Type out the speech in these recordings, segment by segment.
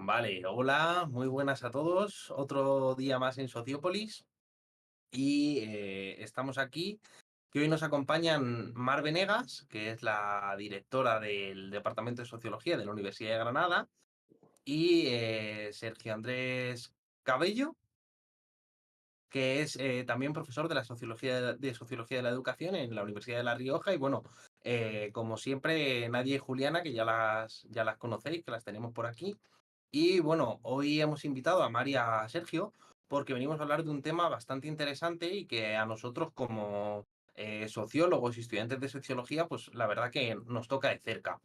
Vale, hola, muy buenas a todos. Otro día más en Sociópolis y estamos aquí. Que hoy nos acompañan Mar Venegas, que es la directora del Departamento de Sociología de la Universidad de Granada, y Sergio Andrés Cabello, que es también profesor de la Sociología de la Educación en la Universidad de La Rioja. Y bueno, como siempre, Nadia y Juliana, que ya las conocéis, que las tenemos por aquí. Y bueno, hoy hemos invitado a Mari y a Sergio porque venimos a hablar de un tema bastante interesante y que a nosotros como sociólogos y estudiantes de sociología, pues la verdad que nos toca de cerca.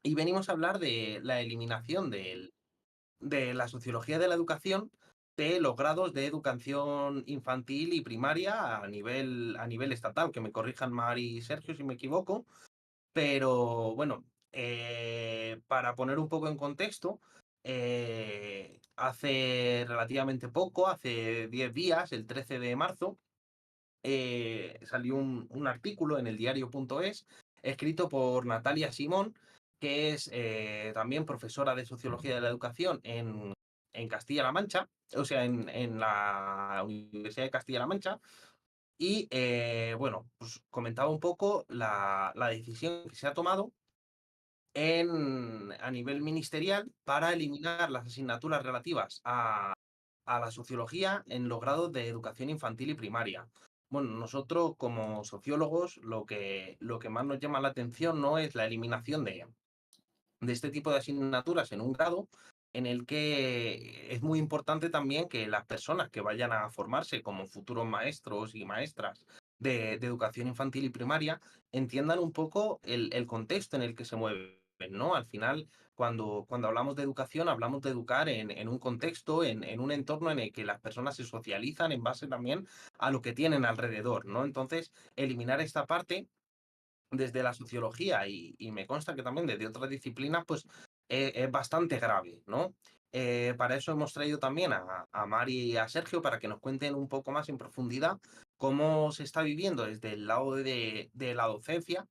Y venimos a hablar de la eliminación de la sociología de la educación de los grados de educación infantil y primaria a nivel estatal. Que me corrijan Mari y Sergio si me equivoco. Pero bueno, para poner un poco en contexto, hace relativamente poco, hace 10 días, el 13 de marzo, salió un artículo en el diario.es escrito por Natalia Simón, que es también profesora de Sociología de la Educación en Castilla-La Mancha, o sea, en la Universidad de Castilla-La Mancha. Y bueno, pues comentaba un poco la decisión que se ha tomado a nivel ministerial para eliminar las asignaturas relativas a la sociología en los grados de educación infantil y primaria. Bueno, nosotros como sociólogos lo que más nos llama la atención no es la eliminación de este tipo de asignaturas en un grado en el que es muy importante también que las personas que vayan a formarse como futuros maestros y maestras de educación infantil y primaria entiendan un poco el contexto en el que se mueven, ¿no? Al final, cuando hablamos de educación, hablamos de educar en un contexto, en un entorno en el que las personas se socializan en base también a lo que tienen alrededor, ¿no? Entonces, eliminar esta parte desde la sociología y me consta que también desde otras disciplinas, pues es bastante grave, ¿no? Para eso hemos traído también a Mari y a Sergio para que nos cuenten un poco más en profundidad cómo se está viviendo desde el lado de la docencia,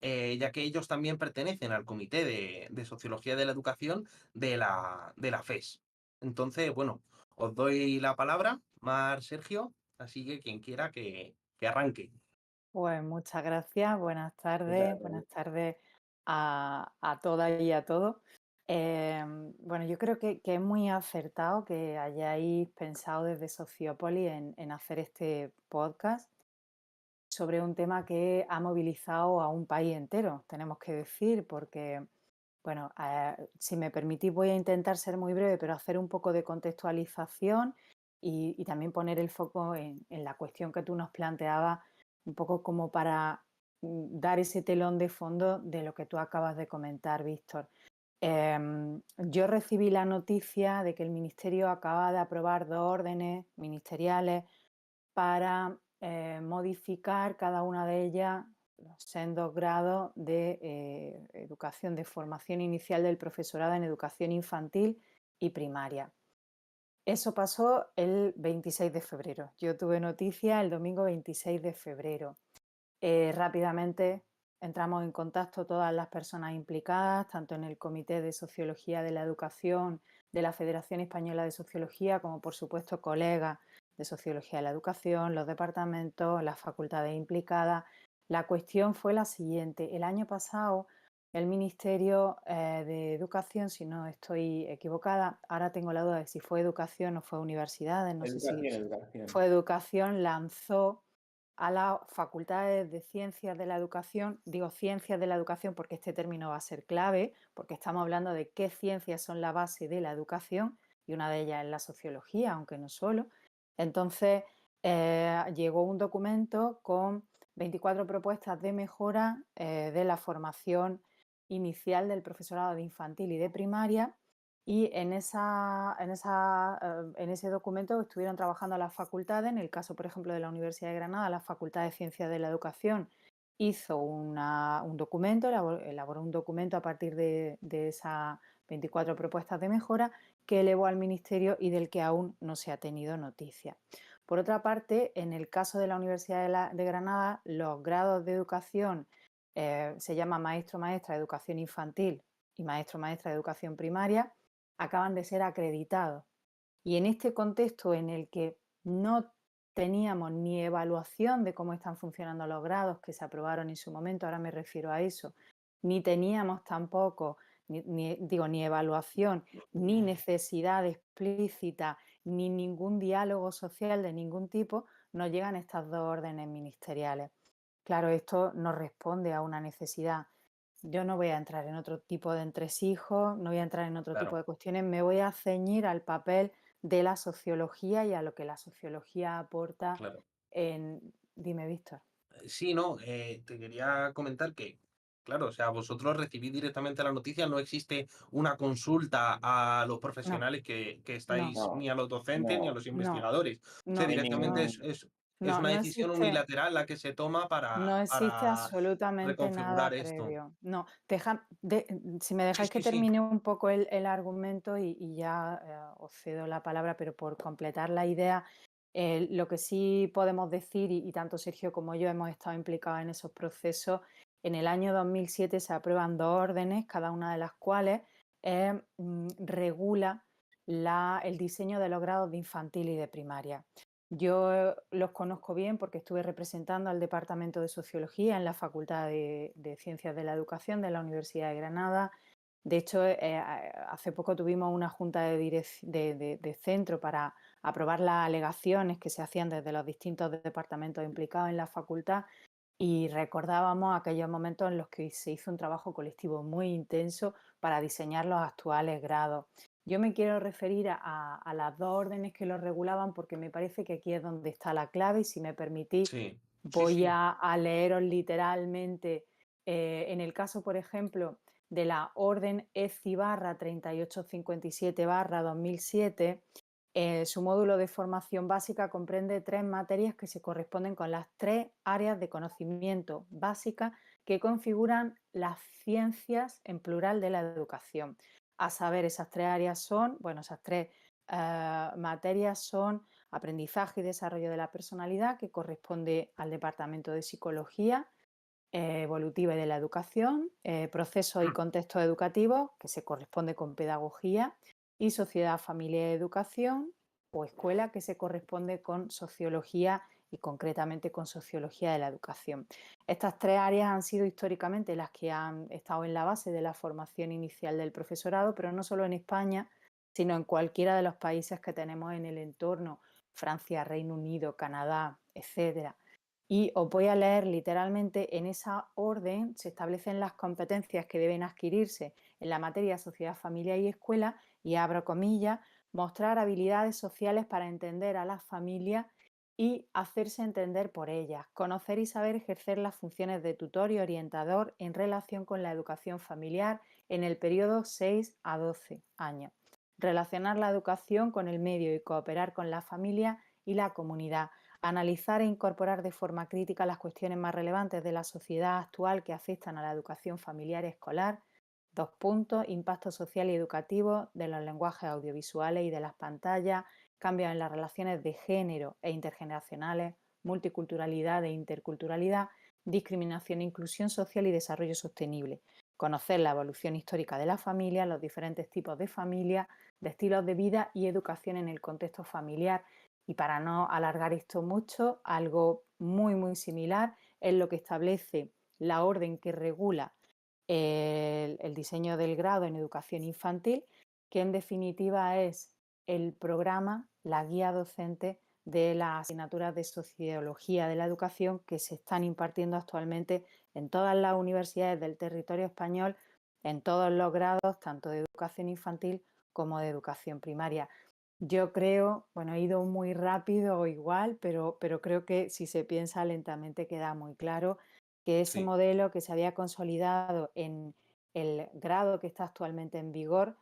ya que ellos también pertenecen al Comité de Sociología de la Educación de la FES. Entonces, bueno, os doy la palabra, Mar, Sergio, así que quien quiera que arranque. Pues muchas gracias, Muchas buenas gracias. tardes a todas y a todos. Bueno, yo creo que es muy acertado que hayáis pensado desde Sociópolis en hacer este podcast sobre un tema que ha movilizado a un país entero, tenemos que decir, porque, bueno, si me permitís voy a intentar ser muy breve, pero hacer un poco de contextualización y también poner el foco en la cuestión que tú nos planteabas, un poco como para dar ese telón de fondo de lo que tú acabas de comentar, Víctor. Yo recibí la noticia de que el Ministerio acaba de aprobar 2 órdenes ministeriales para modificar cada una de ellas los sendos grados de educación, de formación inicial del profesorado en educación infantil y primaria. Eso pasó el 26 de febrero. Yo tuve noticia el domingo 26 de febrero. Rápidamente entramos en contacto todas las personas implicadas, tanto en el Comité de Sociología de la Educación de la Federación Española de Sociología, como por supuesto colegas de Sociología de la Educación, los departamentos, las facultades implicadas. La cuestión fue la siguiente. El año pasado el Ministerio de Educación, si no estoy equivocada, ahora tengo la duda de si fue Educación o fue Universidades, no sé si Educación, educación. fue Educación, lanzó a las facultades de ciencias de la educación, digo ciencias de la educación porque este término va a ser clave, porque estamos hablando de qué ciencias son la base de la educación y una de ellas es la sociología, aunque no solo. Entonces, llegó un documento con 24 propuestas de mejora de la formación inicial del profesorado de infantil y de primaria y en ese documento estuvieron trabajando las facultades. En el caso, por ejemplo, de la Universidad de Granada, la Facultad de Ciencias de la Educación hizo un documento, elaboró un documento a partir de esas 24 propuestas de mejora que elevó al Ministerio y del que aún no se ha tenido noticia. Por otra parte, en el caso de la Universidad de Granada, los grados de educación se llama maestro-maestra de educación infantil y maestro-maestra de educación primaria. acaban de ser acreditados. Y en este contexto en el que no teníamos ni evaluación de cómo están funcionando los grados que se aprobaron en su momento, ahora me refiero a eso, ni teníamos tampoco, ni evaluación, ni necesidad explícita, ni ningún diálogo social de ningún tipo, nos llegan estas dos órdenes ministeriales. Claro, esto no responde a una necesidad. Yo no voy a entrar en otro tipo de entresijos, no voy a entrar en otro tipo Claro, de cuestiones, me voy a ceñir al papel de la sociología y a lo que la sociología aporta claro. en... Dime, Víctor. Sí, no, te quería comentar que, claro, o sea, vosotros recibís directamente la noticia, no existe una consulta a los No, profesionales que no, estáis, No, ni a los docentes ni a no, los no, investigadores. O sea, no hay no, directamente no, ningún. es no, una no decisión existe. unilateral la que se toma No existe para absolutamente nada reconfigurar esto. previo. No, si me Sí, dejáis que sí, sí, termine un poco el argumento y ya os cedo la palabra, pero por completar la idea, lo que sí podemos decir, y tanto Sergio como yo hemos estado implicados en esos procesos, en el año 2007 se aprueban dos órdenes, cada una de las cuales regula el diseño de los grados de infantil y de primaria. Yo los conozco bien porque estuve representando al Departamento de Sociología en la Facultad de Ciencias de la Educación de la Universidad de Granada. De hecho, hace poco tuvimos una junta de centro para aprobar las alegaciones que se hacían desde los distintos departamentos implicados en la facultad y recordábamos aquellos momentos en los que se hizo un trabajo colectivo muy intenso para diseñar los actuales grados. Yo me quiero referir a las dos órdenes que lo regulaban porque me parece que aquí es donde está la clave y si me permitís sí, sí, voy sí. a leeros literalmente en el caso, por ejemplo, de la orden ECI barra 3857 barra 2007, su módulo de formación básica comprende 3 materias que se corresponden con las 3 áreas de conocimiento básicas que configuran las ciencias en plural de la educación. A saber, esas 3 áreas son, bueno, esas 3 materias son aprendizaje y desarrollo de la personalidad, que corresponde al Departamento de Psicología evolutiva y de la educación, procesos y contextos educativos, que se corresponde con pedagogía, y sociedad, familia y educación, o escuela, que se corresponde con sociología y concretamente con sociología de la educación. Estas 3 áreas han sido históricamente las que han estado en la base de la formación inicial del profesorado, pero no solo en España, sino en cualquiera de los países que tenemos en el entorno, Francia, Reino Unido, Canadá, etcétera. Y os voy a leer literalmente, en esa orden se establecen las competencias que deben adquirirse en la materia sociedad, familia y escuela, y abro comillas, mostrar habilidades sociales para entender a las familias y hacerse entender por ellas, conocer y saber ejercer las funciones de tutor y orientador en relación con la educación familiar en el periodo 6 a 12 años, relacionar la educación con el medio y cooperar con la familia y la comunidad, analizar e incorporar de forma crítica las cuestiones más relevantes de la sociedad actual que afectan a la educación familiar y escolar. 2 puntos, impacto social y educativo de los lenguajes audiovisuales y de las pantallas, cambios en las relaciones de género e intergeneracionales, multiculturalidad e interculturalidad, discriminación e inclusión social y desarrollo sostenible. Conocer la evolución histórica de la familia, los diferentes tipos de familia, de estilos de vida y educación en el contexto familiar. Y para no alargar esto mucho, algo muy, muy similar es lo que establece la orden que regula el diseño del grado en educación infantil, que en definitiva es el programa, la guía docente de las asignaturas de sociología de la educación que se están impartiendo actualmente en todas las universidades del territorio español, en todos los grados, tanto de educación infantil como de educación primaria. Yo creo, bueno, he ido muy rápido o igual, pero creo que si se piensa lentamente queda muy claro que ese Sí. modelo que se había consolidado en el grado que está actualmente en vigor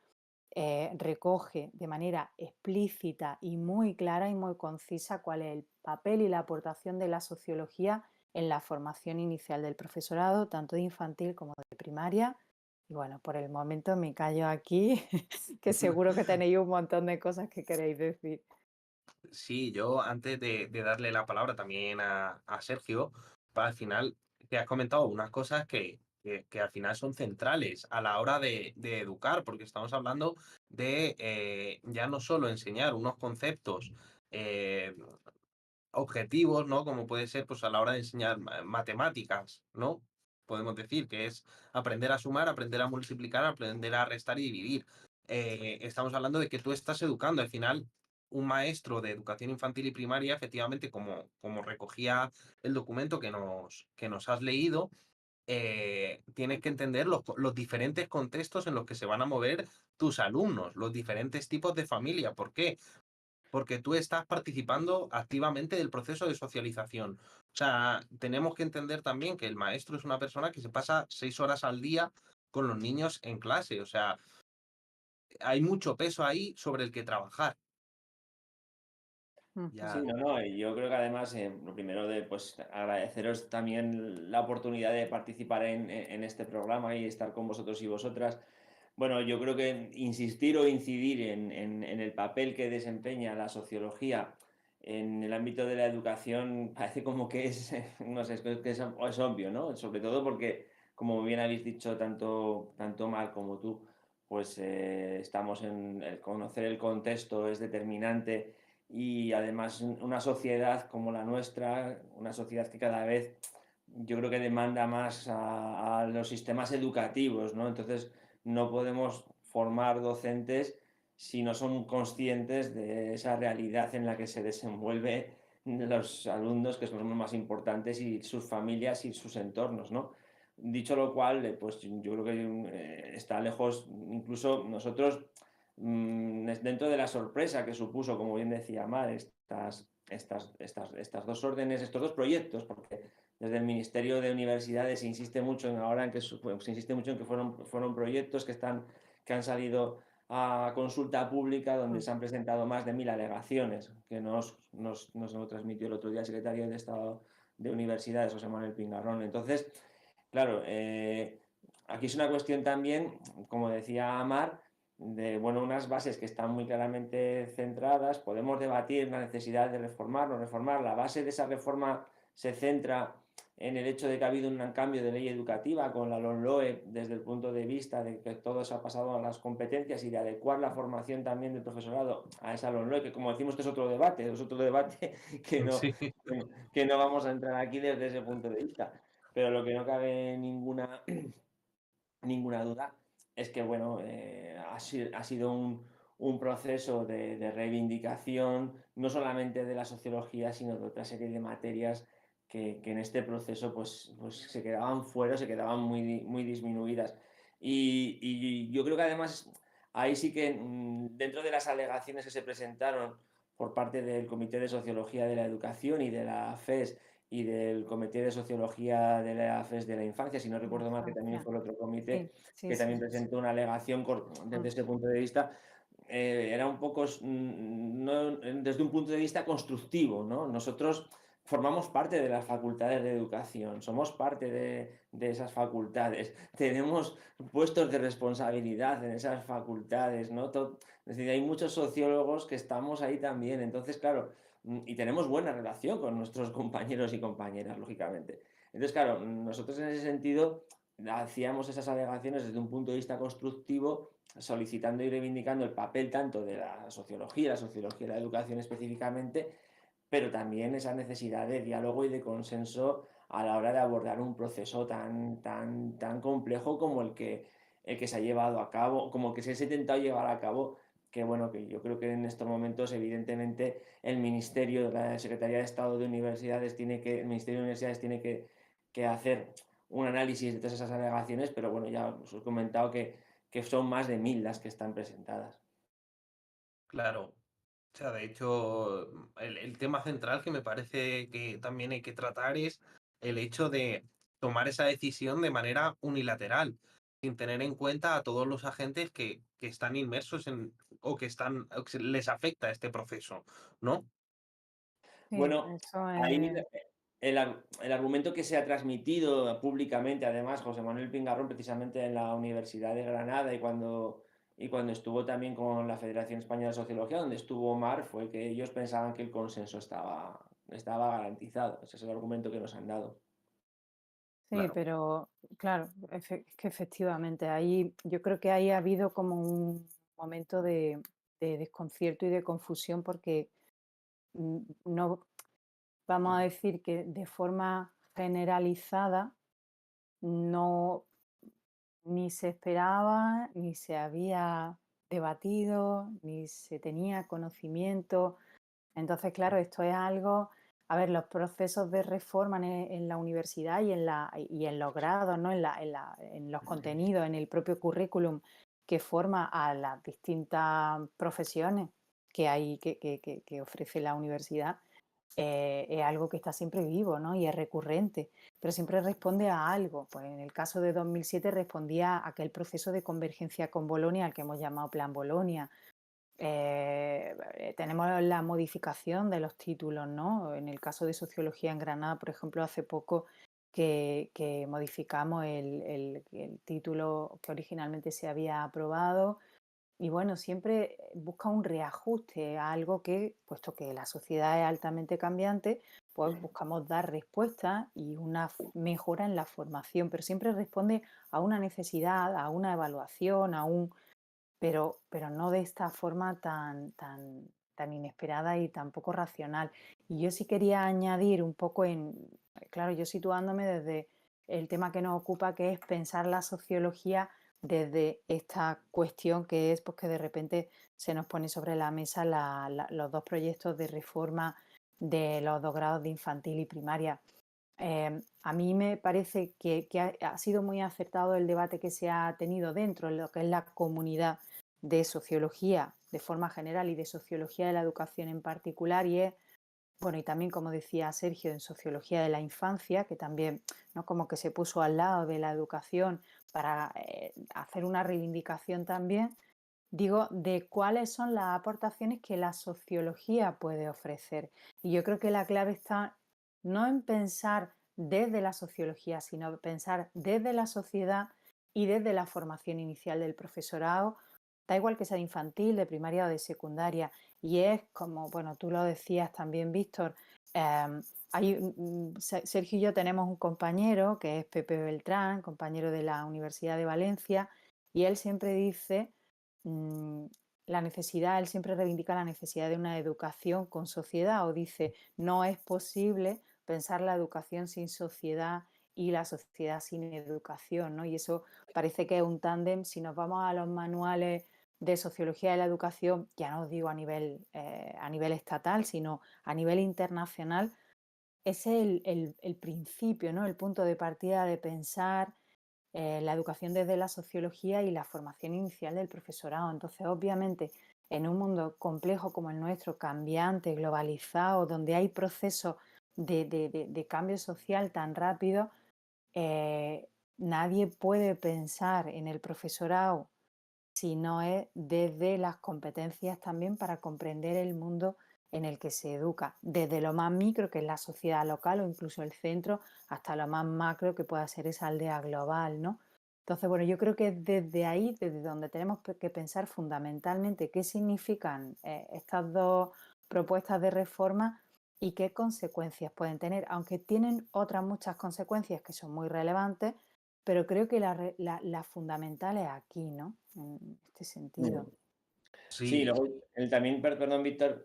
recoge de manera explícita y muy clara y muy concisa cuál es el papel y la aportación de la sociología en la formación inicial del profesorado, tanto de infantil como de primaria. Y bueno, por el momento me callo aquí, que seguro que tenéis un montón de cosas que queréis decir. Sí, yo antes de darle la palabra también a Sergio, al final te has comentado unas cosas que que al final son centrales a la hora de educar, porque estamos hablando de ya no solo enseñar unos conceptos eh, objetivos, ¿no? Como puede ser, pues, a la hora de enseñar matemáticas, ¿no? Podemos decir que es aprender a sumar, aprender a multiplicar, aprender a restar y dividir. Estamos hablando de que tú estás educando. Al final, un maestro de educación infantil y primaria, efectivamente, como recogía el documento que nos has leído, tienes que entender los diferentes contextos en los que se van a mover tus alumnos, los diferentes tipos de familia. ¿Por qué? Porque tú estás participando activamente del proceso de socialización. O sea, tenemos que entender también que el maestro es una persona que se pasa 6 horas al día con los niños en clase. O sea, hay mucho peso ahí sobre el que trabajar. Ujú. Sí, Ya, no, y yo creo que además, lo primero de pues agradeceros también la oportunidad de participar en este programa y estar con vosotros y vosotras. Bueno, yo creo que insistir o incidir en el papel que desempeña la sociología en el ámbito de la educación parece como que es, no sé, es obvio, ¿no? Sobre todo porque, como bien habéis dicho tanto Mar como tú, pues estamos en el conocer el contexto es determinante y además una sociedad como la nuestra, una sociedad que cada vez yo creo que demanda más a los sistemas educativos, ¿no? Entonces no podemos formar docentes si no son conscientes de esa realidad en la que se desenvuelven los alumnos, que son los más importantes, y sus familias y sus entornos, ¿no? Dicho lo cual, pues yo creo que está lejos, incluso nosotros dentro de la sorpresa que supuso, como bien decía Mar, estas dos órdenes, estos dos proyectos, porque desde el Ministerio de Universidades se insiste mucho en ahora en que se insiste mucho en que fueron proyectos que han salido a consulta pública donde Mm. se han presentado más de 1000 alegaciones, que nos lo transmitió el otro día el secretario de Estado de Universidades, José Manuel Pingarrón. Entonces, claro, aquí es una cuestión también, como decía Amar, de bueno, unas bases que están muy claramente centradas. Podemos debatir la necesidad de reformar o no reformar. La base de esa reforma se centra en el hecho de que ha habido un cambio de ley educativa con la LOMLOE desde el punto de vista de que todo se ha pasado a las competencias y de adecuar la formación también del profesorado a esa LOMLOE, que como decimos que es otro debate sí, que no vamos a entrar aquí desde ese punto de vista. Pero lo que no cabe ninguna duda es que bueno, ha sido un proceso de reivindicación, no solamente de la sociología, sino de otra serie de materias que en este proceso pues se quedaban fuera, se quedaban muy disminuidas. Y yo creo que además ahí sí que dentro de las alegaciones que se presentaron por parte del Comité de Sociología de la Educación y de la FES y del Comité de Sociología de la FES de la Infancia, si no recuerdo mal, que también Infancia. fue el otro comité Sí, sí, que también sí. presentó una alegación desde Mm. ese punto de vista, era un poco no, desde un punto de vista constructivo, ¿no? Nosotros formamos parte de las facultades de educación, somos parte de esas facultades, tenemos puestos de responsabilidad en esas facultades, ¿no? Es decir, hay muchos sociólogos que estamos ahí también, entonces, claro, y tenemos buena relación con nuestros compañeros y compañeras, lógicamente. Entonces, claro, nosotros en ese sentido hacíamos esas alegaciones desde un punto de vista constructivo, solicitando y reivindicando el papel tanto de la sociología de la educación específicamente, pero también esa necesidad de diálogo y de consenso a la hora de abordar un proceso tan complejo como el que se ha llevado a cabo, como el que se ha intentado llevar a cabo, que bueno, que yo creo que en estos momentos evidentemente el Ministerio, la Secretaría de Estado de Universidades el Ministerio de Universidades tiene que hacer un análisis de todas esas alegaciones, pero bueno, ya os he comentado que son más de 1000 las que están presentadas. claro. O sea, de hecho, el tema central que me parece que también hay que tratar es el hecho de tomar esa decisión de manera unilateral, sin tener en cuenta a todos los agentes que están inmersos en o que están o que les afecta este proceso, ¿no? Sí, Bueno, eso ahí es. el argumento que se ha transmitido públicamente, además, José Manuel Pingarrón, precisamente en la Universidad de Granada y cuando estuvo también con la Federación Española de Sociología, donde estuvo Omar, fue que ellos pensaban que el consenso estaba garantizado. Ese es el argumento que nos han dado. Sí, Claro. pero claro, es que efectivamente ahí yo creo que ahí ha habido como un momento de desconcierto y de confusión porque no vamos a decir que de forma generalizada no ni se esperaba, ni se había debatido, ni se tenía conocimiento. Entonces, claro, esto es algo, a ver, los procesos de reforma en la universidad y en los grados, ¿no? En los contenidos, en el propio currículum que forma a las distintas profesiones que hay, que ofrece la universidad, es algo que está siempre vivo, ¿no? Y es recurrente, pero siempre responde a algo. Pues en el caso de 2007 respondía a aquel proceso de convergencia con Bolonia, al que hemos llamado Plan Bolonia. Tenemos la modificación de los títulos, ¿no? En el caso de Sociología en Granada, por ejemplo, hace poco que modificamos el título que originalmente se había aprobado. Y bueno, siempre busca un reajuste a algo que, puesto que la sociedad es altamente cambiante, pues buscamos dar respuesta y una mejora en la formación, pero siempre responde a una necesidad, a una evaluación, pero no de esta forma tan inesperada y tan poco racional. Y yo sí quería añadir un poco claro, yo situándome desde el tema que nos ocupa, que es pensar la sociología desde esta cuestión que es pues, que de repente se nos pone sobre la mesa los dos proyectos de reforma de los 2 grados de infantil y primaria. A mí me parece que ha sido muy acertado el debate que se ha tenido dentro de lo que es la comunidad de sociología de forma general y de sociología de la educación en particular, y es, bueno, y también como decía Sergio, en sociología de la infancia, que también, ¿no? Como que se puso al lado de la educación para hacer una reivindicación también, digo, de cuáles son las aportaciones que la sociología puede ofrecer. Y yo creo que la clave está no en pensar desde la sociología, sino pensar desde la sociedad y desde la formación inicial del profesorado, da igual que sea de infantil, de primaria o de secundaria. Y es como, bueno, tú lo decías también, Víctor, Sergio y yo tenemos un compañero que es Pepe Beltrán, compañero de la Universidad de Valencia, y él siempre dice la necesidad, él siempre reivindica la necesidad de una educación con sociedad o dice, no es posible pensar la educación sin sociedad y la sociedad sin educación, ¿no? Y eso parece que es un tándem. Si nos vamos a los manuales de sociología de la educación, ya no os digo a nivel estatal, sino a nivel internacional, ese es el principio, ¿no? El punto de partida de pensar la educación desde la sociología y la formación inicial del profesorado. Entonces, obviamente, en un mundo complejo como el nuestro, cambiante, globalizado, donde hay procesos de cambio social tan rápido, nadie puede pensar en el profesorado si no es desde las competencias también para comprender el mundo en el que se educa, desde lo más micro, que es la sociedad local o incluso el centro, hasta lo más macro, que pueda ser esa aldea global, ¿no? Entonces, bueno, yo creo que desde ahí, desde donde tenemos que pensar fundamentalmente qué significan estas dos propuestas de reforma y qué consecuencias pueden tener, aunque tienen otras muchas consecuencias que son muy relevantes, pero creo que la fundamental es aquí, ¿no? En este sentido. Sí, Sí, luego también, perdón, Víctor,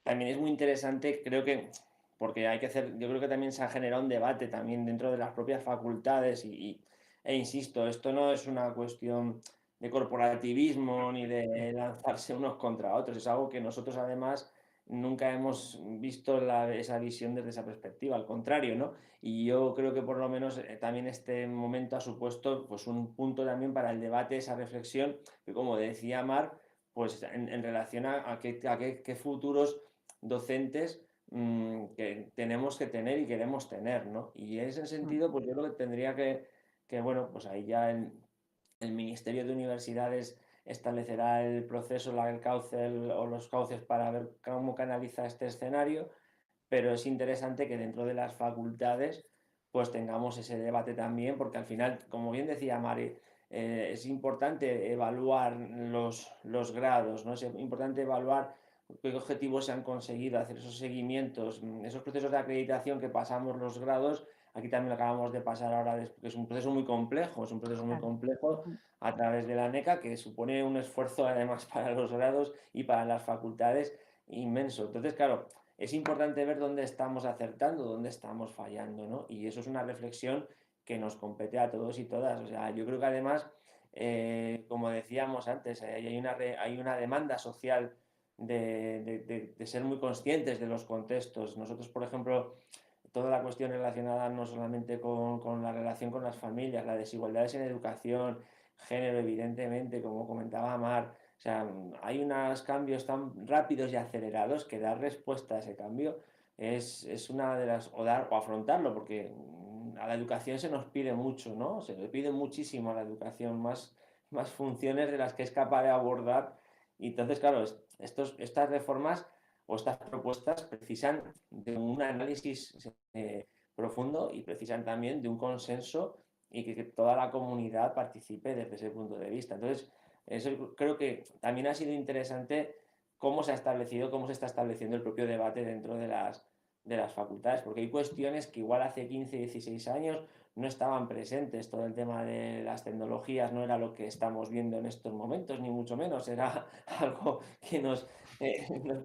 también es muy interesante, creo que, porque hay que hacer, yo creo que también se ha generado un debate también dentro de las propias facultades e insisto, esto no es una cuestión de corporativismo ni de lanzarse unos contra otros, es algo que nosotros además nunca hemos visto esa visión desde esa perspectiva, al contrario, ¿no? Y yo creo que por lo menos también este momento ha supuesto pues un punto también para el debate, esa reflexión, que como decía Mar, pues en relación a qué futuros docentes que tenemos que tener y queremos tener, ¿no? Y en ese Mm. sentido, pues yo creo que tendría bueno, pues ahí ya el Ministerio de Universidades establecerá el proceso, el cauce o los cauces para ver cómo canaliza este escenario, pero es interesante que dentro de las facultades pues tengamos ese debate también, porque al final, como bien decía Mari, es importante evaluar los grados, ¿no? Es importante evaluar qué objetivos se han conseguido, hacer esos seguimientos, esos procesos de acreditación que pasamos los grados, aquí también lo acabamos de pasar ahora, que es un proceso muy complejo, Claro. a través de la NECA, que supone un esfuerzo además para los grados y para las facultades inmenso. Entonces, claro, es importante ver dónde estamos acertando, dónde estamos fallando, ¿no? Y eso es una reflexión que nos compete a todos y todas. O sea, yo creo que además, como decíamos antes, hay una demanda social de ser muy conscientes de los contextos. Nosotros, por ejemplo, toda la cuestión relacionada no solamente con la relación con las familias, las desigualdades en educación, género, evidentemente, como comentaba Mar, o sea, hay unos cambios tan rápidos y acelerados que dar respuesta a ese cambio es una de las, o afrontarlo, porque a la educación se nos pide mucho, ¿no? Se le pide muchísimo a la educación, más funciones de las que es capaz de abordar. Y entonces, claro, estas reformas o estas propuestas precisan de un análisis profundo y precisan también de un consenso y que toda la comunidad participe desde ese punto de vista. Entonces, eso creo que también ha sido interesante cómo se ha establecido, cómo se está estableciendo el propio debate dentro de las facultades, porque hay cuestiones que igual hace 15, 16 años no estaban presentes. Todo el tema de las tecnologías no era lo que estamos viendo en estos momentos, ni mucho menos, era algo que nos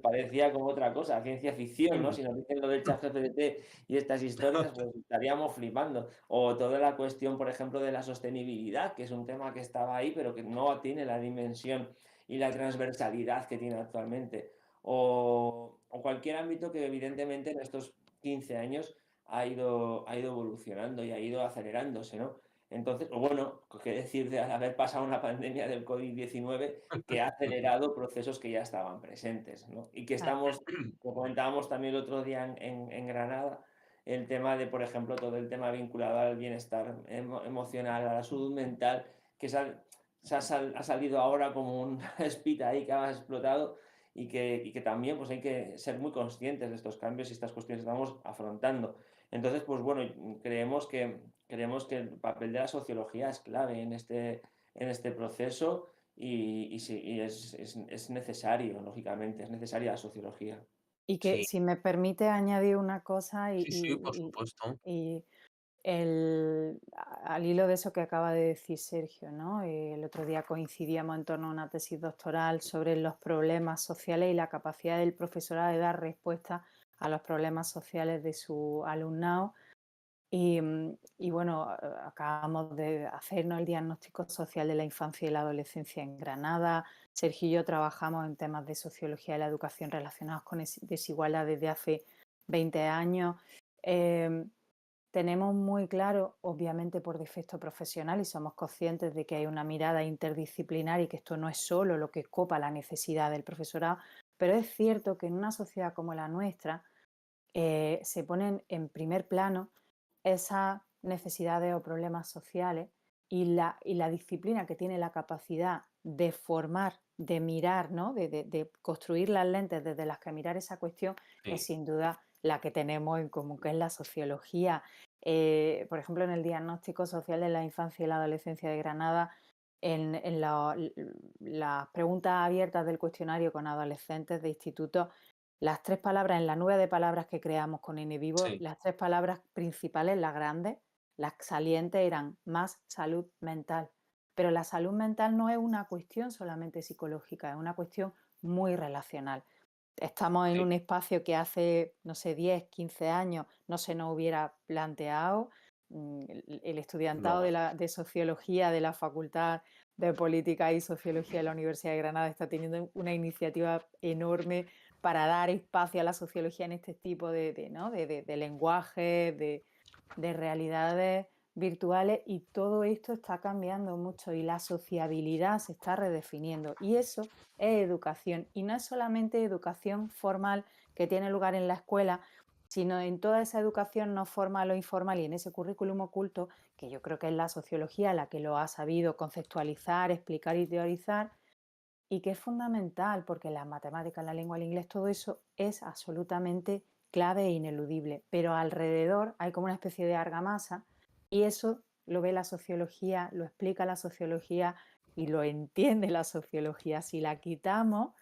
parecía como otra cosa, ciencia ficción, ¿no? Si nos dicen lo del ChatGPT y estas historias, pues estaríamos flipando. O toda la cuestión, por ejemplo, de la sostenibilidad, que es un tema que estaba ahí, pero que no tiene la dimensión y la transversalidad que tiene actualmente. O cualquier ámbito que evidentemente en estos 15 años ha ido evolucionando y ha ido acelerándose, ¿no? Entonces, o bueno, qué decir de haber pasado una pandemia del COVID-19 que ha acelerado procesos que ya estaban presentes, ¿no? Y que Claro. estamos, como comentábamos también el otro día en Granada, el tema de, por ejemplo, todo el tema vinculado al bienestar emocional, a la salud mental, que ha salido ahora como un espita ahí que ha explotado y que también pues hay que ser muy conscientes de estos cambios y estas cuestiones que estamos afrontando. Entonces, pues bueno, creemos que el papel de la sociología es clave en este proceso y sí, es necesario, lógicamente, es necesaria la sociología. Y que Sí, si me permite añadir una cosa sí, sí, por supuesto. y al hilo de eso que acaba de decir Sergio, ¿no? El otro día coincidíamos en torno a una tesis doctoral sobre los problemas sociales y la capacidad del profesorado de dar respuesta a los problemas sociales de su alumnado. Y bueno, acabamos de hacernos el diagnóstico social de la infancia y la adolescencia en Granada. Sergio y yo trabajamos en temas de sociología de la educación relacionados con desigualdad desde hace 20 años. Em, Tenemos muy claro, obviamente por defecto profesional, y somos conscientes de que hay una mirada interdisciplinar y que esto no es solo lo que copa la necesidad del profesorado, pero es cierto que en una sociedad como la nuestra se ponen en primer plano esas necesidades o problemas sociales y la disciplina que tiene la capacidad de formar, de mirar, ¿no? De construir las lentes desde las que mirar esa cuestión es Sí, sin duda la que tenemos en común, que es la sociología. Por ejemplo, en el diagnóstico social de la infancia y la adolescencia de Granada, en las preguntas abiertas del cuestionario con adolescentes de institutos, las tres palabras en la nube de palabras que creamos con N vivo, sí, las tres palabras principales, las grandes, las salientes eran más salud mental. Pero la salud mental no es una cuestión solamente psicológica, es una cuestión muy relacional. Estamos en sí, un espacio que hace, no sé, 10, 15 años no se nos hubiera planteado. El estudiantado no, de sociología de la Facultad de Política y Sociología de la Universidad de Granada está teniendo una iniciativa enorme para dar espacio a la sociología en este tipo ¿no? de lenguaje, de realidades virtuales, y todo esto está cambiando mucho y la sociabilidad se está redefiniendo y eso es educación y no es solamente educación formal que tiene lugar en la escuela, sino en toda esa educación no formal o informal y en ese currículum oculto que yo creo que es la sociología la que lo ha sabido conceptualizar, explicar y teorizar y que es fundamental porque las matemáticas, la lengua, el inglés, todo eso es absolutamente clave e ineludible, pero alrededor hay como una especie de argamasa y eso lo ve la sociología, lo explica la sociología y lo entiende la sociología. Si la quitamos,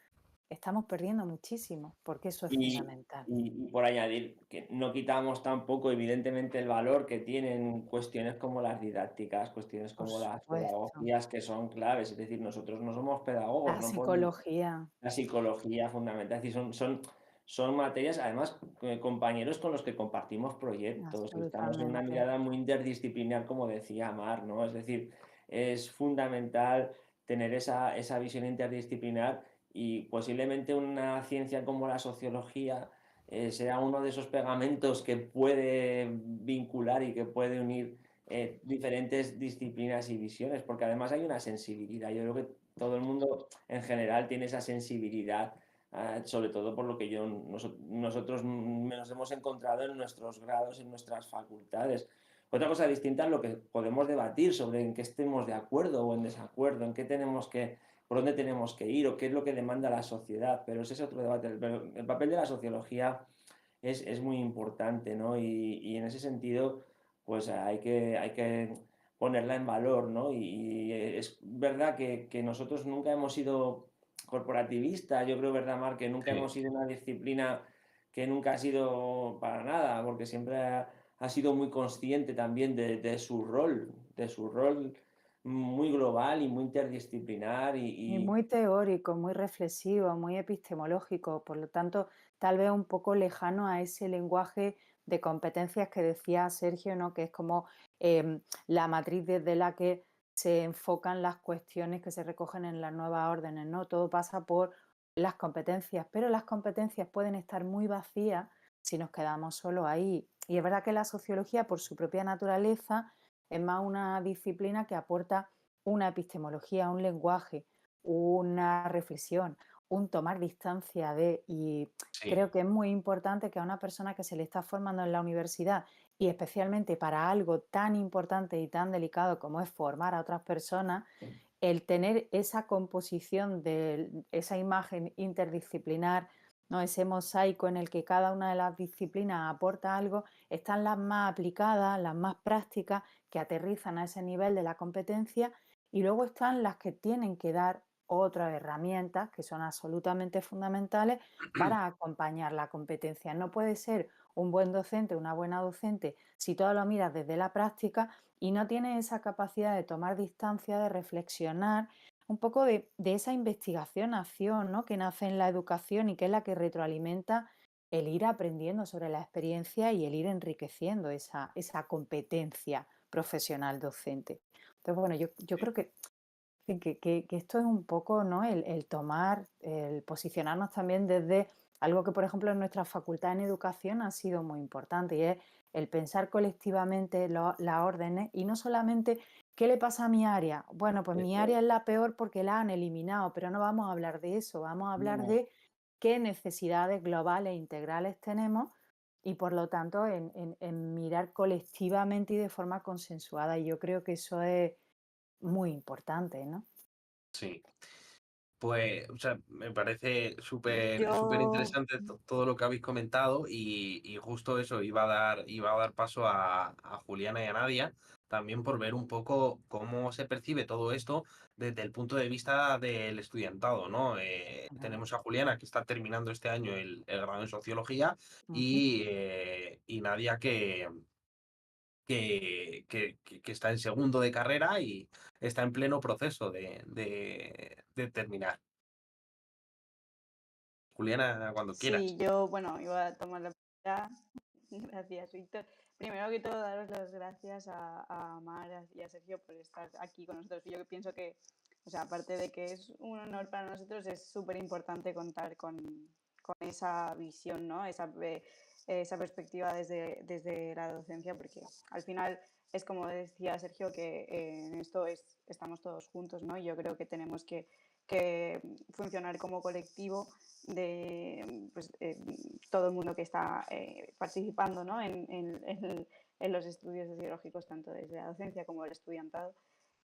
estamos perdiendo muchísimo, porque eso es Y, fundamental. y por añadir, que no quitamos tampoco, evidentemente, el valor que tienen cuestiones como las didácticas, cuestiones Por como las supuesto. pedagogías, que son claves. Es decir, nosotros no somos pedagogos, La no podemos. psicología, La psicología fundamental, es decir, son materias, además, compañeros con los que compartimos proyectos, estamos en una absolutamente. mirada muy interdisciplinar, como decía Mar, ¿no? Es decir, es fundamental tener esa visión interdisciplinar y posiblemente una ciencia como la sociología sea uno de esos pegamentos que puede vincular y que puede unir diferentes disciplinas y visiones, porque además hay una sensibilidad. Yo creo que todo el mundo en general tiene esa sensibilidad, sobre todo por lo que nosotros nos hemos encontrado en nuestros grados, en nuestras facultades. Otra cosa distinta es lo que podemos debatir sobre en qué estemos de acuerdo o en desacuerdo, en qué tenemos que, por dónde tenemos que ir o qué es lo que demanda la sociedad, pero ese es otro debate. Pero el papel de la sociología es muy importante, ¿no? Y en ese sentido, pues hay que ponerla en valor, ¿no? Y es verdad que nosotros nunca hemos sido corporativistas, yo creo, ¿verdad, Mar? Que nunca Sí. hemos sido una disciplina que nunca ha sido para nada, porque siempre ha sido muy consciente también de su rol muy global y muy interdisciplinar Y y muy teórico, muy reflexivo, muy epistemológico, por lo tanto, tal vez un poco lejano a ese lenguaje de competencias que decía Sergio, ¿no? Que es como la matriz desde la que se enfocan las cuestiones que se recogen en las nuevas órdenes, ¿no? Todo pasa por las competencias, pero las competencias pueden estar muy vacías si nos quedamos solo ahí. Y es verdad que la sociología, por su propia naturaleza, es más una disciplina que aporta una epistemología, un lenguaje, una reflexión, un tomar distancia de, y Sí, creo que es muy importante que a una persona que se le está formando en la universidad y especialmente para algo tan importante y tan delicado como es formar a otras personas, el tener esa composición de esa imagen interdisciplinar, ¿no? Ese mosaico en el que cada una de las disciplinas aporta algo, están las más aplicadas, las más prácticas, que aterrizan a ese nivel de la competencia, y luego están las que tienen que dar otras herramientas que son absolutamente fundamentales para acompañar la competencia. No puede ser un buen docente, una buena docente, si todo lo miras desde la práctica y no tienes esa capacidad de tomar distancia, de reflexionar, un poco de esa investigación-acción, ¿no? Que nace en la educación y que es la que retroalimenta el ir aprendiendo sobre la experiencia y el ir enriqueciendo esa competencia profesional docente. Entonces, bueno, yo creo que esto es un poco, ¿no? El tomar, el posicionarnos también desde algo que, por ejemplo, en nuestra facultad en educación ha sido muy importante, y es el pensar colectivamente las órdenes y no solamente qué le pasa a mi área. Bueno, pues mi área es la peor porque la han eliminado, pero no vamos a hablar de eso, vamos a hablar no. de qué necesidades globales e integrales tenemos y, por lo tanto, en mirar colectivamente y de forma consensuada. Y yo creo que eso es muy importante, ¿no? sí. Pues, o sea, me parece súper Yo, interesante todo lo que habéis comentado y justo eso iba a dar paso a Juliana y a Nadia, también por ver un poco cómo se percibe todo esto desde el punto de vista del estudiantado, ¿no? Ujú, Tenemos a Juliana que está terminando este año el grado en Sociología ujú. y Nadia que está en segundo de carrera y está en pleno proceso de terminar. Juliana, cuando quieras. sí, yo, bueno, iba a tomar la palabra. Gracias, Víctor. Primero que todo, daros las gracias a Mar y a Sergio por estar aquí con nosotros. Yo pienso que, o sea, aparte de que es un honor para nosotros, es súper importante contar con esa visión, ¿no? Esa perspectiva desde la docencia, porque al final es como decía Sergio, que en esto estamos todos juntos, ¿no? Yo creo que tenemos que funcionar como colectivo de pues, todo el mundo que está participando, ¿no? En los estudios sociológicos, tanto desde la docencia como el estudiantado.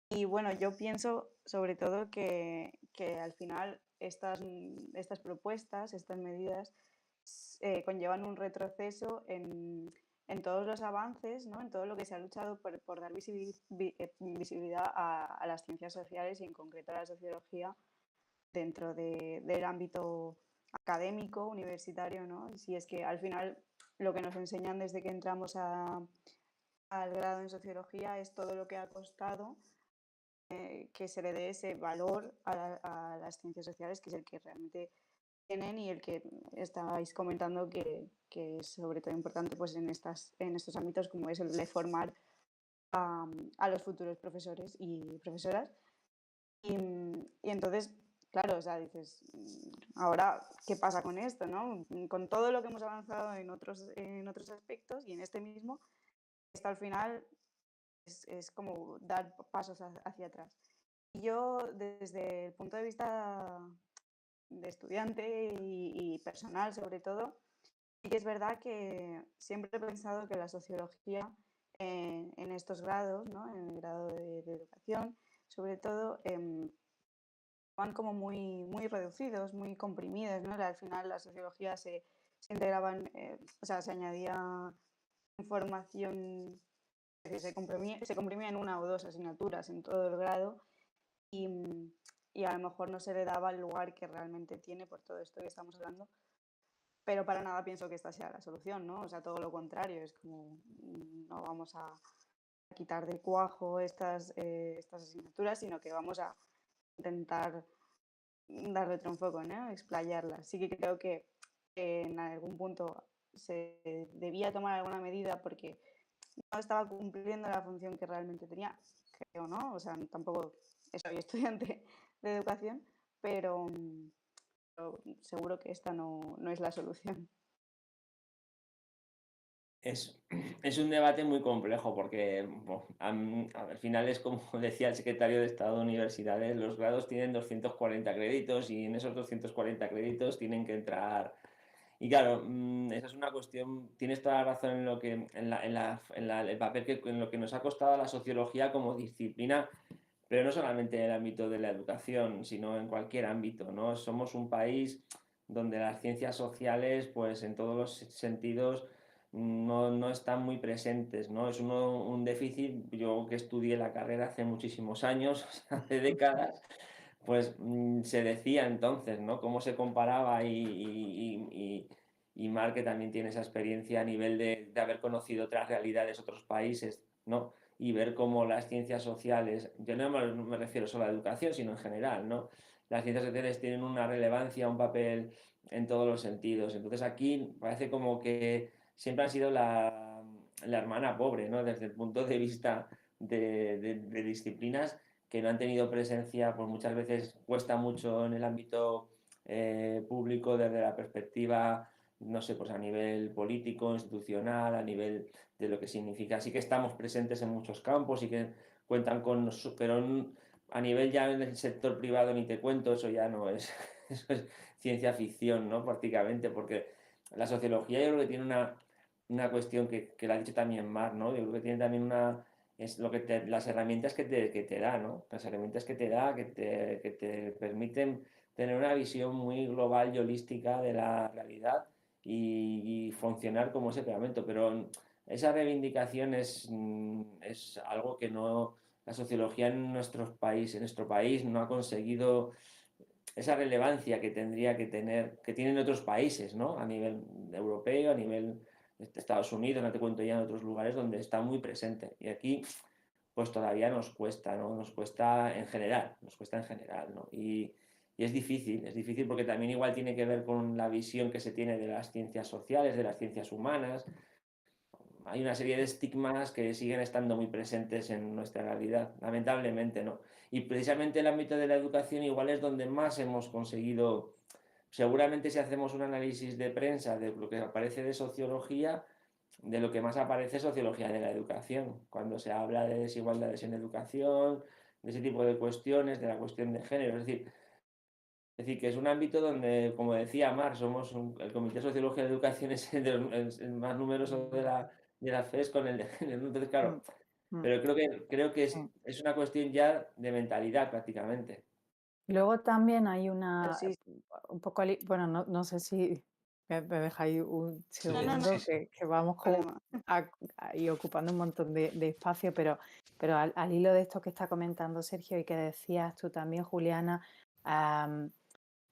Y bueno, yo pienso sobre todo que al final estas propuestas, estas medidas, conllevan un retroceso en todos los avances, ¿no? En todo lo que se ha luchado por dar visibilidad a las ciencias sociales y en concreto a la sociología dentro del ámbito académico, universitario, ¿no? Si es que al final lo que nos enseñan desde que entramos al grado en sociología es todo lo que ha costado que se le dé ese valor a las ciencias sociales, que es el que realmente tienen y el que estabais comentando que es sobre todo importante pues, en estos ámbitos como es el de formar a los futuros profesores y profesoras. Y entonces, claro, o sea, dices, ahora, ¿qué pasa con esto, no? Con todo lo que hemos avanzado en otros aspectos y en este mismo, esto al final es como dar pasos hacia atrás. Y yo, desde el punto de vista de estudiante y personal, sobre todo, sí que es verdad que siempre he pensado que la sociología en estos grados, ¿no? En el grado de educación, sobre todo, van como muy reducidos, muy comprimidos, ¿no? Al final la sociología se integraban, o sea, se añadía información, se comprimía en una o dos asignaturas en todo el grado y a lo mejor no se le daba el lugar que realmente tiene por todo esto que estamos hablando. Pero para nada pienso que esta sea la solución, ¿no? O sea, todo lo contrario, es como no vamos a quitar de cuajo estas asignaturas, sino que vamos a intentar darle otro enfoque, ¿no? Explayarlas. Sí que creo que en algún punto se debía tomar alguna medida porque no estaba cumpliendo la función que realmente tenía, creo, ¿no? O sea, tampoco soy estudiante de educación, pero seguro que esta no es la solución. Es un debate muy complejo porque bueno, al final es como decía el secretario de Estado de Universidades, los grados tienen 240 créditos y en esos 240 créditos tienen que entrar. Y claro, esa es una cuestión, tienes toda la razón en lo que, el papel en lo que nos ha costado a la sociología como disciplina, pero no solamente en el ámbito de la educación, sino en cualquier ámbito, ¿no? Somos un país donde las ciencias sociales, pues en todos los sentidos, no están muy presentes, ¿no? Es un déficit, yo que estudié la carrera hace muchísimos años, hace décadas, pues se decía entonces, ¿no? Cómo se comparaba y Marc, que también tiene esa experiencia a nivel de haber conocido otras realidades, otros países, ¿no? Y ver cómo las ciencias sociales, yo no me refiero solo a la educación, sino en general, ¿no? Las ciencias sociales tienen una relevancia, un papel en todos los sentidos. Entonces aquí parece como que siempre han sido la hermana pobre, ¿no? Desde el punto de vista de disciplinas que no han tenido presencia, pues muchas veces cuesta mucho en el ámbito público desde la perspectiva, no sé, pues a nivel político, institucional, a nivel de lo que significa. Sí que estamos presentes en muchos campos y que cuentan con nosotros, pero a nivel ya en el sector privado ni te cuento, eso ya no es, eso es ciencia ficción, ¿no? Prácticamente, porque la sociología yo creo que tiene una cuestión que la ha dicho también Mar, ¿no? Yo creo que tiene también es lo que las herramientas que te da, ¿no? Las herramientas que te da, que te permiten tener una visión muy global y holística de la realidad y funcionar como ese pegamento. Pero esa reivindicación es algo que no, la sociología en nuestro país no ha conseguido esa relevancia que tendría que tener, que tienen otros países, ¿no? A nivel europeo, a nivel de Estados Unidos, no te cuento ya en otros lugares donde está muy presente. Y aquí, pues todavía nos cuesta, ¿no? Nos cuesta en general, ¿no? Y es difícil porque también igual tiene que ver con la visión que se tiene de las ciencias sociales, de las ciencias humanas. Hay una serie de estigmas que siguen estando muy presentes en nuestra realidad, lamentablemente, ¿no? Y precisamente el ámbito de la educación igual es donde más hemos conseguido, seguramente si hacemos un análisis de prensa de lo que aparece de sociología, de lo que más aparece es sociología de la educación, cuando se habla de desigualdades en educación, de ese tipo de cuestiones, de la cuestión de género, es decir, que es un ámbito donde, como decía Mar, el Comité de Sociología de Educación es el más numeroso de la FES con el de género. Entonces, claro, pero creo que Sí. es una cuestión ya de mentalidad prácticamente. Luego también hay una, Sí, un poco, bueno, no sé si me dejáis un segundo, sí, sí. que vamos problema. y ocupando un montón de espacio, pero al hilo de esto que está comentando Sergio y que decías tú también, Juliana,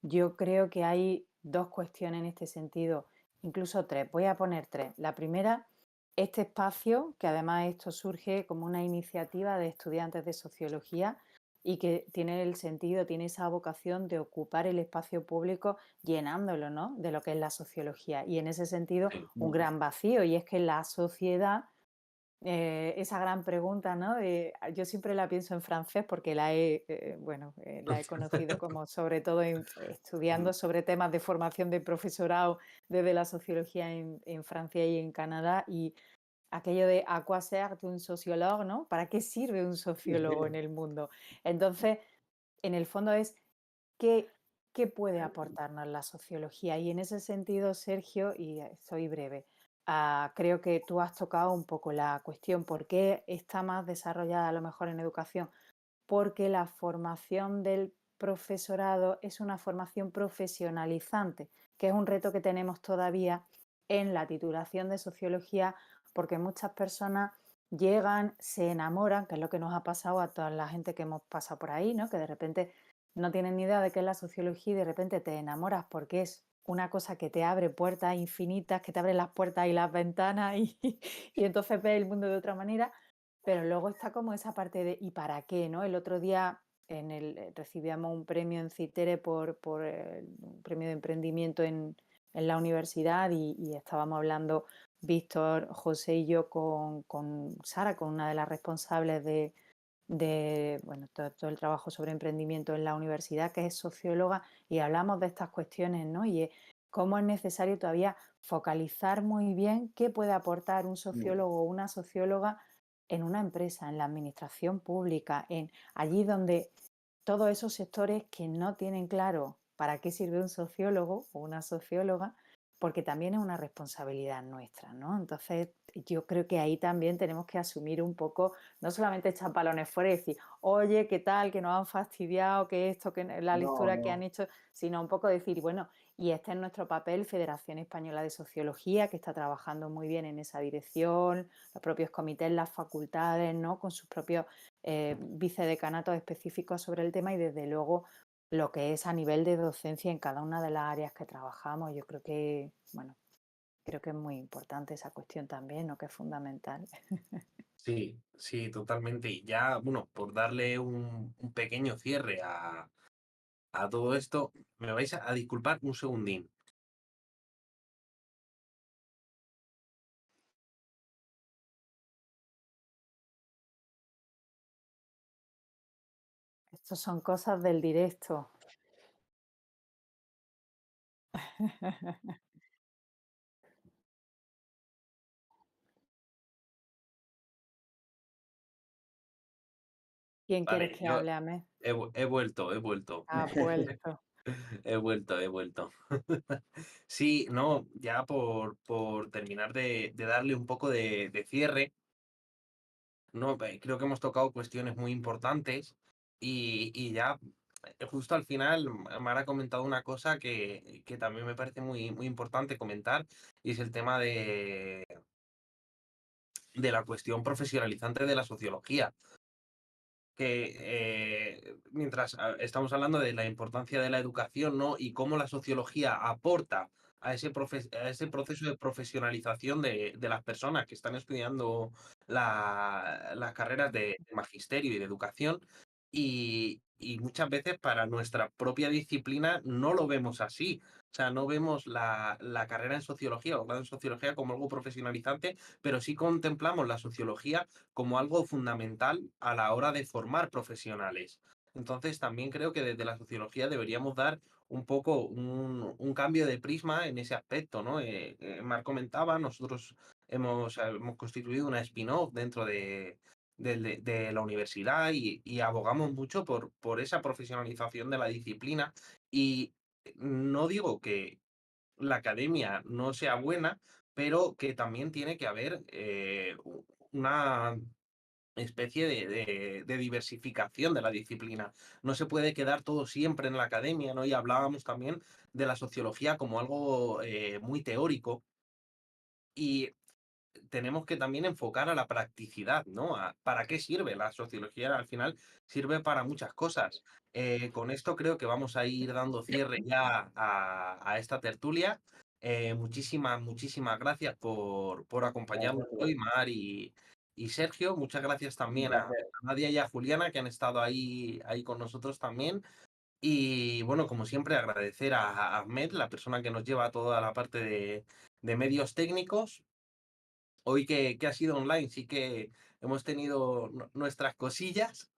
yo creo que hay dos cuestiones en este sentido, incluso tres. Voy a poner tres. La primera, este espacio, que además esto surge como una iniciativa de estudiantes de sociología y que tiene el sentido, tiene esa vocación de ocupar el espacio público llenándolo, ¿no? De lo que es la sociología. Y en ese sentido, Sí. un gran vacío, y es que la sociedad esa gran pregunta, ¿no? Yo siempre la pienso en francés porque la he conocido como sobre todo estudiando sobre temas de formación de profesorado desde la sociología en Francia y en Canadá y aquello de à quoi sert un sociologue, ¿no? ¿Para qué sirve un Sí, sociólogo en sí. el mundo? Entonces, en el fondo es qué, qué puede aportarnos la sociología. Y en ese sentido, Sergio, y soy breve, creo que tú has tocado un poco la cuestión, ¿por qué está más desarrollada a lo mejor en educación? Porque la formación del profesorado es una formación profesionalizante, que es un reto que tenemos todavía en la titulación de sociología, porque muchas personas llegan, se enamoran, que es lo que nos ha pasado a toda la gente que hemos pasado por ahí, ¿no? Que de repente no tienen ni idea de qué es la sociología y de repente te enamoras porque es una cosa que te abre puertas infinitas, que te abre las puertas y las ventanas y entonces ves el mundo de otra manera, pero luego está como esa parte de ¿y para qué? ¿No? El otro día recibíamos un premio en CITERE por un premio de emprendimiento en la universidad y estábamos hablando Víctor, José y yo con Sara, con una de las responsables de todo el trabajo sobre emprendimiento en la universidad, que es socióloga, y hablamos de estas cuestiones, ¿no? Y cómo es necesario todavía focalizar muy bien qué puede aportar un sociólogo o una socióloga en una empresa, en la administración pública, en allí donde todos esos sectores que no tienen claro para qué sirve un sociólogo o una socióloga, porque también es una responsabilidad nuestra, ¿no? Entonces, yo creo que ahí también tenemos que asumir un poco, no solamente echar balones fuera y decir, oye, ¿qué tal? Que nos han fastidiado, que esto, que la No, lectura que han no. hecho, sino un poco decir, bueno, y este es nuestro papel, Federación Española de Sociología, que está trabajando muy bien en esa dirección, los propios comités, las facultades, ¿no? Con sus propios vicedecanatos específicos sobre el tema y desde luego lo que es a nivel de docencia en cada una de las áreas que trabajamos. Yo creo que, bueno, creo que es muy importante esa cuestión también, ¿no? Que es fundamental. Sí, sí, totalmente. Y ya, bueno, por darle un pequeño cierre a todo esto, me vais a disculpar un segundín. Estas son cosas del directo. ¿Quién quieres Vale, que yo hable, Amé? he vuelto, he vuelto. Ha vuelto. He vuelto, he vuelto. Sí, no, ya por terminar de darle un poco de cierre, no, creo que hemos tocado cuestiones muy importantes y ya justo al final Mara ha comentado una cosa que también me parece muy, muy importante comentar y es el tema de la cuestión profesionalizante de la sociología. Que mientras estamos hablando de la importancia de la educación, ¿no? Y cómo la sociología aporta a ese proceso de profesionalización de las personas que están estudiando las carreras de magisterio y de educación. Y muchas veces para nuestra propia disciplina no lo vemos así. O sea, no vemos la carrera en sociología o el grado en sociología como algo profesionalizante, pero sí contemplamos la sociología como algo fundamental a la hora de formar profesionales. Entonces, también creo que desde la sociología deberíamos dar un poco un cambio de prisma en ese aspecto, ¿no? Mar comentaba, nosotros hemos constituido una spin-off dentro de la universidad y abogamos mucho por esa profesionalización de la disciplina. Y no digo que la academia no sea buena, pero que también tiene que haber una especie de diversificación de la disciplina. No se puede quedar todo siempre en la academia, ¿no? Y hablábamos también de la sociología como algo muy teórico. Y tenemos que también enfocar a la practicidad, ¿no? ¿Para qué sirve? La sociología al final sirve para muchas cosas. Con esto creo que vamos a ir dando cierre ya a esta tertulia. Muchísimas gracias por acompañarnos hoy, Mar y Sergio. Muchas gracias también a Nadia y a Juliana, que han estado ahí con nosotros también. Y bueno, como siempre, agradecer a Ahmed, la persona que nos lleva toda la parte de medios técnicos. Hoy que ha sido online, sí que hemos tenido nuestras cosillas.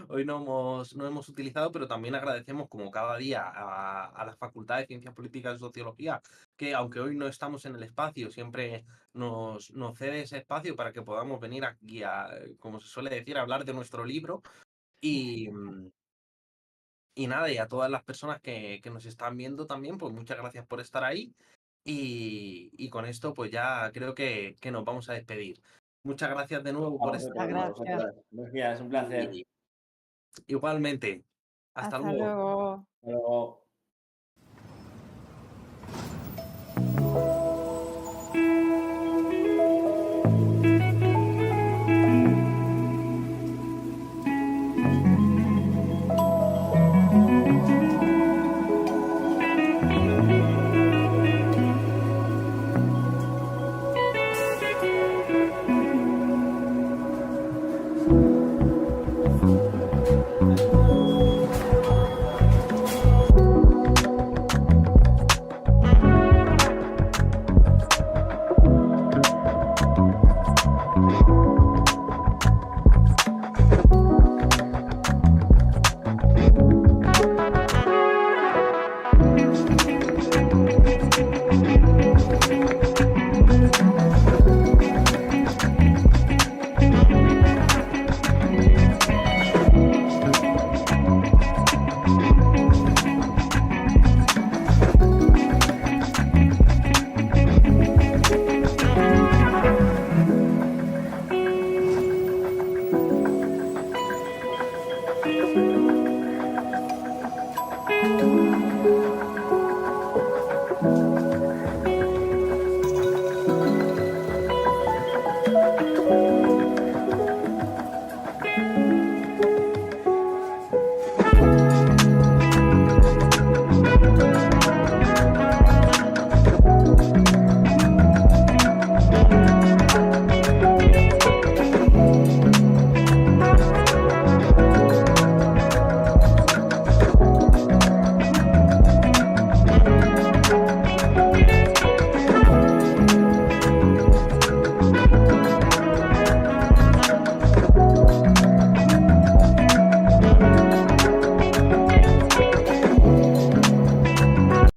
Hoy no hemos utilizado, pero también agradecemos, como cada día, a la Facultad de Ciencias Políticas y Sociología, que aunque hoy no estamos en el espacio, siempre nos cede ese espacio para que podamos venir aquí como se suele decir, a hablar de nuestro libro. Y nada, y a todas las personas que nos están viendo también, pues muchas gracias por estar ahí. Y con esto, pues ya creo que nos vamos a despedir. Muchas gracias de nuevo por estar ahí. Gracias, un placer. Igualmente. Hasta luego. luego. Hasta luego.